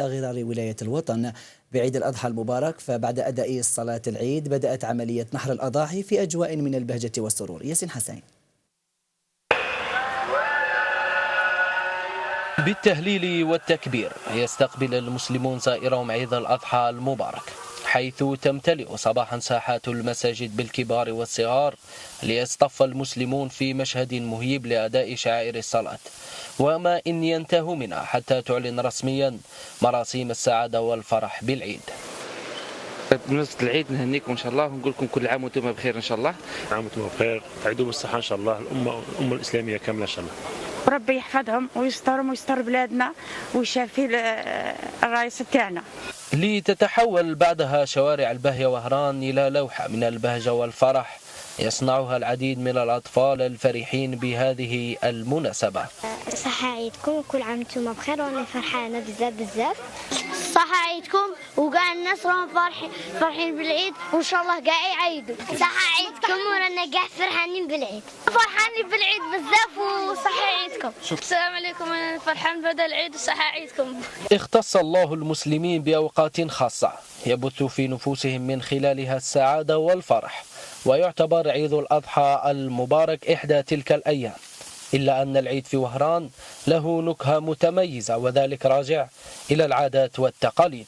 غرار ولاية الوطن بعيد الأضحى المبارك. فبعد أداء صلاة العيد بدأت عملية نحر الأضاحي في أجواء من البهجة والسرور. ياسين حسين. بالتهليل والتكبير يستقبل المسلمون زائرهم عيد الأضحى المبارك، حيث تمتلئ صباحا ساحات المساجد بالكبار والصغار ليصطف المسلمون في مشهد مهيب لأداء شعائر الصلاة، وما إن ينتهوا منها حتى تعلن رسميا مراسيم السعادة والفرح بالعيد. بمناسبة العيد نهنيكم إن شاء الله ونقول لكم كل عام وانتم بخير إن شاء الله. عام وانتم بخير، تعيدوا بالصحة إن شاء الله، الأمة الإسلامية كاملة إن شاء الله. وربي يحفظهم ويسترهم ويستر بلادنا ويشافي الرئيس تاعنا. لتتحول بعدها شوارع الباهية وهران إلى لوحة من البهجة والفرح يصنعها العديد من الأطفال الفرحين بهذه المناسبة. صحة عيدكم، كل عام وانتم بخير، وانا فرحانة بزاف. صحة عيدكم وكاع الناس راهم فرحين بالعيد وان شاء الله كاع يعيدوا. صحة عيدكم ورانا كاع فرحانين بالعيد بزاف وصحة عيدكم. السلام عليكم، انا فرحان بهذا العيد وصحة عيدكم. اختص الله المسلمين بأوقات خاصة يبث في نفوسهم من خلالها السعادة والفرح، ويعتبر عيد الأضحى المبارك إحدى تلك الأيام، إلا أن العيد في وهران له نكهة متميزة، وذلك راجع إلى العادات والتقاليد.